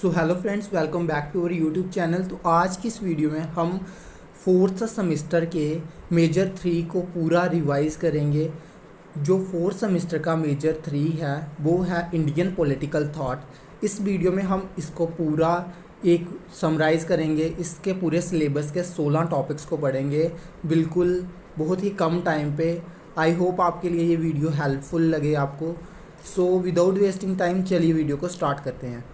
So hello friends, welcome back to our YouTube channel. तो आज की इस वीडियो में हम फोर्थ सेमेस्टर के मेजर 3 को पूरा रिवाइज करेंगे। जो फोर्थ सेमेस्टर का मेजर 3 है वो है इंडियन पॉलिटिकल थॉट। इस वीडियो में हम इसको पूरा एक समराइज़ करेंगे। इसके पूरे सिलेबस के 16 टॉपिक्स को पढ़ेंगे बिल्कुल बहुत ही कम टाइम पे। आई होप आपके लिए ये वीडियो हेल्पफुल लगे आपको। सो विदाउट वेस्टिंग टाइम चलिए वीडियो को स्टार्ट करते हैं।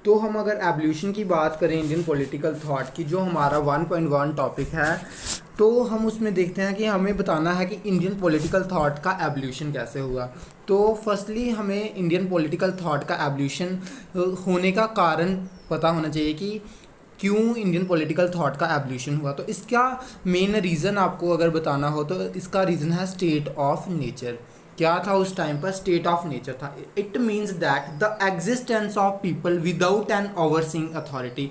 तो हम अगर एवोल्यूशन की बात करें इंडियन पॉलिटिकल थॉट की, जो हमारा 1.1 टॉपिक है, तो हम उसमें देखते हैं कि हमें बताना है कि इंडियन पॉलिटिकल थॉट का एवोल्यूशन कैसे हुआ। तो फर्स्टली हमें इंडियन पॉलिटिकल थॉट का एवोल्यूशन होने का कारण पता होना चाहिए कि क्यों इंडियन पॉलिटिकल थॉट का एवोल्यूशन हुआ। तो इसका मेन रीज़न आपको अगर बताना हो तो इसका रीज़न है स्टेट ऑफ नेचर। क्या था उस टाइम पर? स्टेट ऑफ नेचर था। It means that the existence of people without an overseeing authority.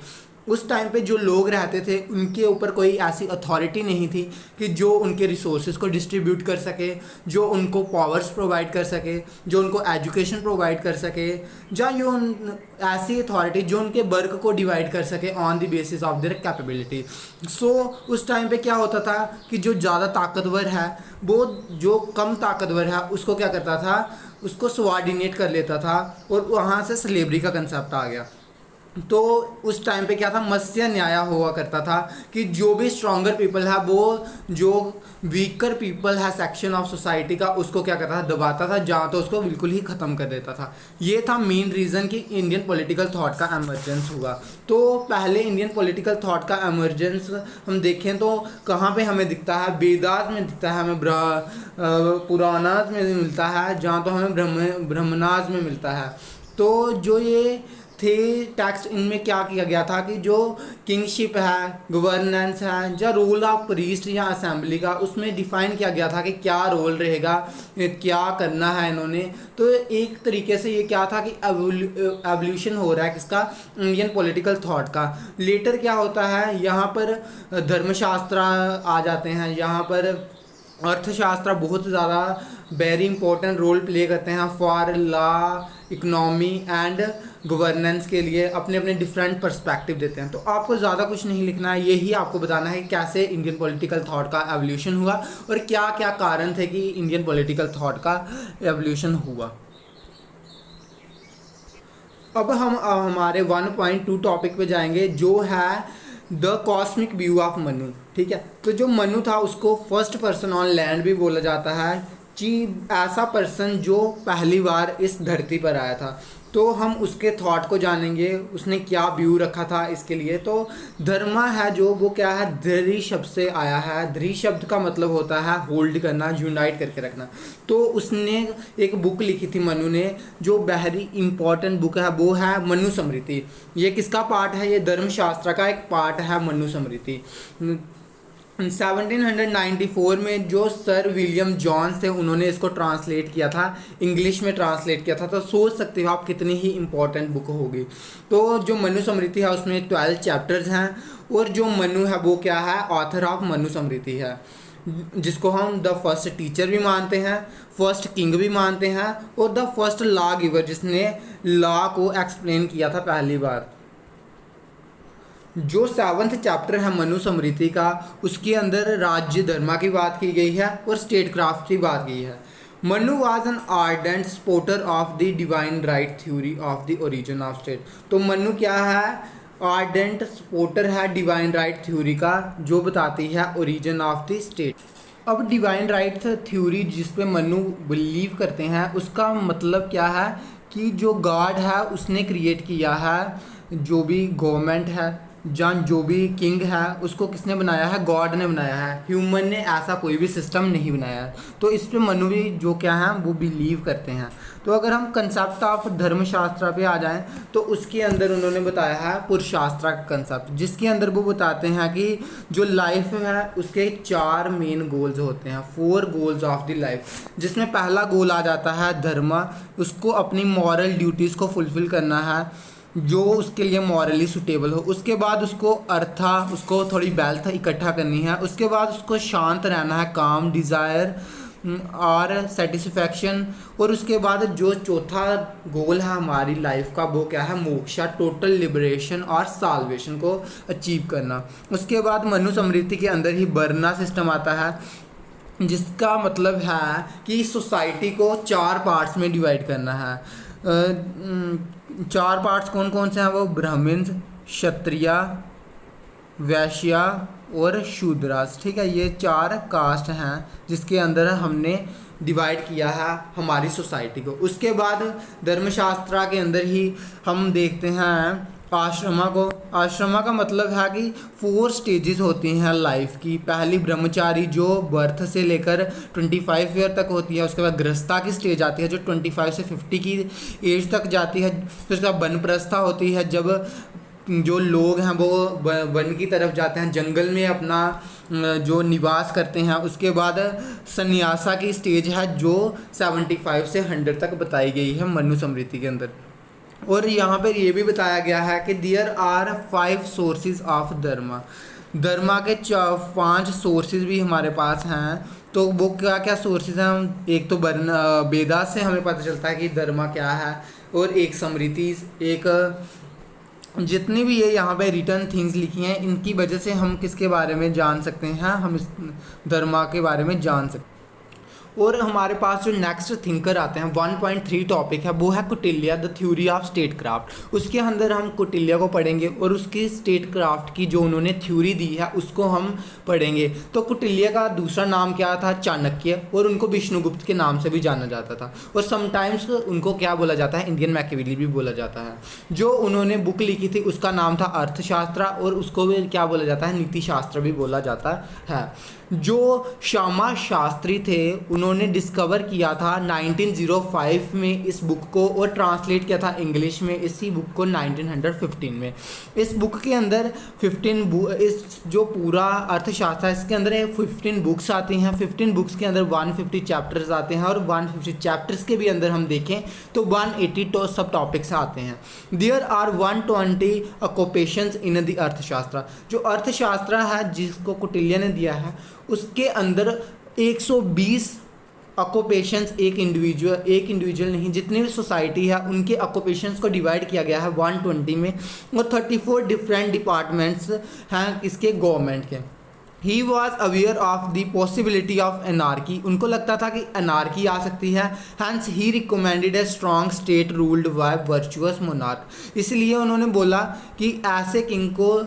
उस टाइम पे जो लोग रहते थे उनके ऊपर कोई ऐसी अथॉरिटी नहीं थी कि जो उनके रिसोर्सेज को डिस्ट्रीब्यूट कर सके, जो उनको पावर्स प्रोवाइड कर सके, जो उनको एजुकेशन प्रोवाइड कर सके, या जो ऐसी अथॉरिटी जो उनके वर्क को डिवाइड कर सके on the basis of their capability. So उस टाइम पे क्या होता था कि जो ज़्यादा ताकतवर है वो जो कम ताकतवर है उसको क्या करता था, उसको सबऑर्डिनेट कर लेता था, और वहाँ से स्लेवरी का कंसेप्ट आ गया। तो उस टाइम पे क्या था, मत्स्य न्याय हुआ करता था कि जो भी स्ट्रॉन्गर पीपल है वो जो वीकर पीपल है सेक्शन ऑफ सोसाइटी का उसको क्या करता था, दबाता था, जहाँ तो उसको बिल्कुल ही ख़त्म कर देता था। ये था मेन रीज़न कि इंडियन पॉलिटिकल थॉट का एमर्जेंस हुआ। तो पहले इंडियन पॉलिटिकल थॉट का एमर्जेंस हम देखें तो कहाँ पे हमें दिखता है? वेदास में दिखता है, हमें पुराणास में मिलता है, जहाँ तो हमें ब्रह्मणास में मिलता है। तो जो ये थे टेक्स्ट, इनमें क्या किया गया था कि जो किंगशिप है, गवर्नेंस है, या रोल ऑफ प्रीस्ट या असेंबली का, उसमें डिफाइन किया गया था कि क्या रोल रहेगा, क्या करना है इन्होंने। तो एक तरीके से ये क्या था कि एवोल्यूशन हो रहा है किसका? इंडियन पॉलिटिकल थॉट का। लेटर क्या होता है, यहाँ पर धर्मशास्त्र आ जाते हैं, यहाँ पर अर्थशास्त्र बहुत ज़्यादा वेरी इंपॉर्टेंट रोल प्ले करते हैं for law, economy and governance के लिए अपने अपने डिफरेंट पर्सपेक्टिव देते हैं। तो आपको ज़्यादा कुछ नहीं लिखना है, यही आपको बताना है कैसे इंडियन पॉलिटिकल थॉट का एवोल्यूशन हुआ और क्या क्या कारण थे कि इंडियन पॉलिटिकल थॉट का एवोल्यूशन हुआ। अब हम हमारे 1.2 टॉपिक पे जाएंगे, जो है the cosmic view of Manu. ठीक है, तो जो मनु था उसको फर्स्ट पर्सन ऑन लैंड भी बोला जाता है, कि ऐसा पर्सन जो पहली बार इस धरती पर आया था। तो हम उसके थॉट को जानेंगे, उसने क्या व्यू रखा था इसके लिए। तो धर्मा है जो, वो क्या है? धरी शब्द से आया है। धरी शब्द का मतलब होता है होल्ड करना, यूनाइट करके रखना। तो उसने एक बुक लिखी थी मनु ने, जो वेरी इंपॉर्टेंट बुक है, वो है मनु स्मृति। ये किसका पार्ट है? ये धर्मशास्त्र का एक पार्ट है मनु स्मृति। 1794 में जो सर विलियम जॉन्स थे उन्होंने इसको ट्रांसलेट किया था, इंग्लिश में ट्रांसलेट किया था। तो सोच सकते हो आप कितनी ही इम्पोर्टेंट बुक होगी। तो जो मनु स्मृति है उसमें 12 चैप्टर्स हैं, और जो मनु है वो क्या है? ऑथर ऑफ मनु स्मृति है, जिसको हम द फर्स्ट टीचर भी मानते हैं, फर्स्ट किंग भी मानते हैं, और द फर्स्ट लॉ गिवर, जिसने लॉ को एक्सप्लेन किया था पहली बार। जो 7th चैप्टर है मनु स्मृति का, उसके अंदर राज्य धर्मा की बात की गई है और स्टेट क्राफ्ट की बात की है। Manu was an ardent supporter of the divine right theory of the origin of state. तो मनु क्या है? आर्डेंट सपोर्टर है डिवाइन राइट थ्योरी का, जो बताती है ओरिजिन ऑफ द स्टेट। अब डिवाइन राइट थ्योरी जिस पे मनु बिलीव करते हैं, उसका मतलब क्या है कि जो गॉड है उसने क्रिएट किया है, जो भी गवर्नमेंट है, जो भी किंग है, उसको किसने बनाया है? गॉड ने बनाया है। ह्यूमन ने ऐसा कोई भी सिस्टम नहीं बनाया है। तो इस पे मनु भी जो क्या है वो बिलीव करते हैं। तो अगर हम कंसेप्ट ऑफ धर्मशास्त्र पे आ जाएं तो उसके अंदर उन्होंने बताया है पुरुषास्त्र का कंसेप्ट, जिसके अंदर वो बताते हैं कि जो लाइफ है उसके 4 मेन गोल्स होते हैं, 4 गोल्स ऑफ द लाइफ। जिसमें पहला गोल आ जाता है धर्म, उसको अपनी मॉरल ड्यूटीज़ को फुलफ़िल करना है जो उसके लिए मॉरली सुटेबल हो। उसके बाद उसको अर्था, उसको थोड़ी वेल्थ इकट्ठा करनी है। उसके बाद उसको शांत रहना है, काम, डिज़ायर और सेटिस्फैक्शन। और उसके बाद जो चौथा गोल है हमारी लाइफ का वो क्या है, मोक्षा, टोटल लिबरेशन और साल्वेशन को अचीव करना। उसके बाद मनुस्मृति के अंदर ही वर्ना सिस्टम आता है, जिसका मतलब है कि सोसाइटी को 4 पार्ट्स में डिवाइड करना है। 4 पार्ट्स कौन कौन से हैं, वो ब्राह्मण, क्षत्रिय, वैश्य और शूद्रास। ठीक है, ये 4 कास्ट हैं जिसके अंदर हमने डिवाइड किया है हमारी सोसाइटी को। उसके बाद धर्मशास्त्र के अंदर ही हम देखते हैं आश्रमा को। आश्रमा का मतलब है कि 4 स्टेजेस होती हैं लाइफ की। पहली ब्रह्मचारी जो बर्थ से लेकर 25 ईयर तक होती है। उसके बाद गृहस्था की स्टेज आती है जो 25 से 50 की एज तक जाती है। फिर उसके बाद वनप्रस्था होती है, जब जो लोग हैं वो वन की तरफ जाते हैं, जंगल में अपना जो निवास करते हैं। उसके बाद संन्यासा की स्टेज है जो 75 से 100 तक बताई गई है मनुस्मृति के अंदर। और यहाँ पर ये भी बताया गया है कि देयर आर 5 सोर्सेज ऑफ धर्मा। धर्मा के 5 सोर्सेज भी हमारे पास हैं। तो वो क्या क्या सोर्सेज हैं, एक तो वेदास से हमें पता चलता है कि धर्मा क्या है, और एक स्मृति, एक जितनी भी ये यहाँ पे रिटर्न थिंग्स लिखी हैं, इनकी वजह से हम किसके बारे में जान सकते हैं, हम इस धर्मा के बारे में जान सकते हैं। और हमारे पास जो नेक्स्ट थिंकर आते हैं 1.3 टॉपिक है, वो है Kautilya, the theory of state craft. उसके अंदर हम कौटिल्य को पढ़ेंगे और उसकी स्टेट क्राफ्ट की जो उन्होंने थ्योरी दी है उसको हम पढ़ेंगे। तो कौटिल्य का दूसरा नाम क्या था, चाणक्य, और उनको विष्णुगुप्त के नाम से भी जाना जाता था। और समटाइम्स उनको क्या बोला जाता है, इंडियन मैकियावेली भी बोला जाता है। जो उन्होंने बुक लिखी थी उसका नाम था अर्थशास्त्र, और उसको भी क्या बोला जाता है, नीति शास्त्र भी बोला जाता है। जो श्यामा शास्त्री थे उन्होंने डिस्कवर किया था 1905 में इस बुक को, और ट्रांसलेट किया था इंग्लिश में इसी बुक को 1915 में। इस बुक के अंदर 15 इस जो पूरा अर्थशास्त्र है इसके अंदर 15 बुक्स आती हैं। 15 बुक्स के अंदर 150 चैप्टर्स आते हैं, और 150 चैप्टर्स के भी अंदर हम देखें तो 180 सब टॉपिक्स आते हैं। There are 120 occupations in the अर्थशास्त्र। जो अर्थशास्त्र है जिसको कौटिल्य ने दिया है उसके अंदर 120 ऑक्यूपेशंस, एक इंडिविजुअल नहीं, जितनी भी सोसाइटी है उनके ऑक्यूपेशंस को डिवाइड किया गया है 120 में। और 34 डिफरेंट डिपार्टमेंट्स हैं इसके गवर्नमेंट के। He was aware of the possibility of anarchy. उनको लगता था कि एनार्की आ सकती है। Hence he recommended a strong state ruled by virtuous monarch. इसलिए उन्होंने बोला कि ऐसे किंग को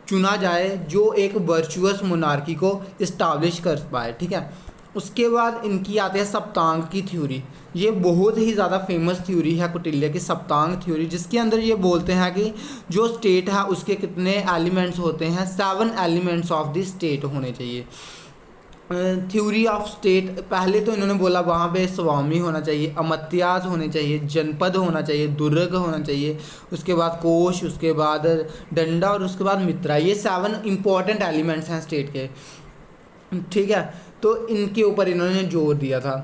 चुना जाए जो एक वर्चुअस मोनार्की को इस्टाब्लिश कर पाए। ठीक है, उसके बाद इनकी आती है सप्तांग की थ्योरी। ये बहुत ही ज़्यादा फेमस थ्योरी है कौटिल्य की, सप्तांग थ्योरी, जिसके अंदर ये बोलते हैं कि जो स्टेट है उसके कितने एलिमेंट्स होते हैं, 7 एलिमेंट्स ऑफ द स्टेट होने चाहिए। थ्योरी ऑफ स्टेट, पहले तो इन्होंने बोला वहाँ पे स्वामी होना चाहिए, अमात्यास होने चाहिए, जनपद होना चाहिए, दुर्ग होना चाहिए, उसके बाद कोश, उसके बाद डंडा और उसके बाद मित्रा। ये 7 इंपॉर्टेंट एलिमेंट्स हैं स्टेट के। ठीक है, तो इनके ऊपर इन्होंने जोर दिया था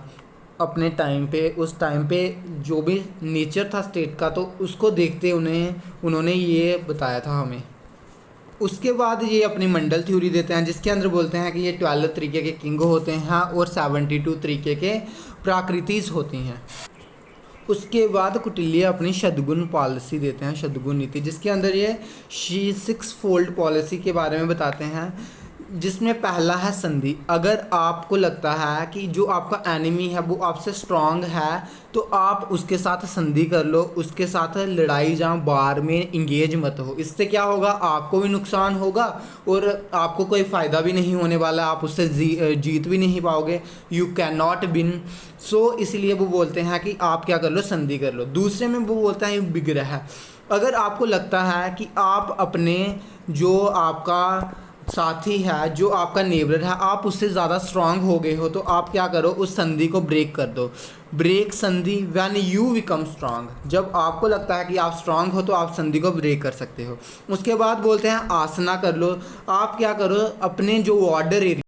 अपने टाइम पे। उस टाइम पे जो भी नेचर था स्टेट का तो उसको देखते उन्होंने ये बताया था हमें। उसके बाद ये अपनी मंडल थ्योरी देते हैं जिसके अंदर बोलते हैं कि ये 12 तरीके के किंग होते हैं और 72 तरीके के प्राकृतिस होती हैं। उसके बाद कौटिल्य अपनी शतगुण पॉलिसी देते हैं, शतगुण नीति, जिसके अंदर ये 6 फोल्ड पॉलिसी के बारे में बताते हैं, जिसमें पहला है संधि। अगर आपको लगता है कि जो आपका एनिमी है वो आपसे स्ट्रांग है तो आप उसके साथ संधि कर लो, उसके साथ लड़ाई जहाँ वार में इंगेज मत हो। इससे क्या होगा, आपको भी नुकसान होगा और आपको कोई फ़ायदा भी नहीं होने वाला, आप उससे जीत भी नहीं पाओगे, यू कैन नॉट विन। सो इसलिए वो बोलते हैं कि आप क्या कर लो, संधि कर लो। दूसरे में वो बोलता है विग्रह। अगर आपको लगता है कि आप अपने जो आपका साथी है, जो आपका नेबर है, आप उससे ज़्यादा स्ट्रांग हो गए हो तो आप क्या करो, उस संधि को ब्रेक कर दो। ब्रेक संधि व्हेन यू बिकम स्ट्रांग। जब आपको लगता है कि आप स्ट्रांग हो तो आप संधि को ब्रेक कर सकते हो। उसके बाद बोलते हैं आसना कर लो। आप क्या करो, अपने जो बॉर्डर एरिया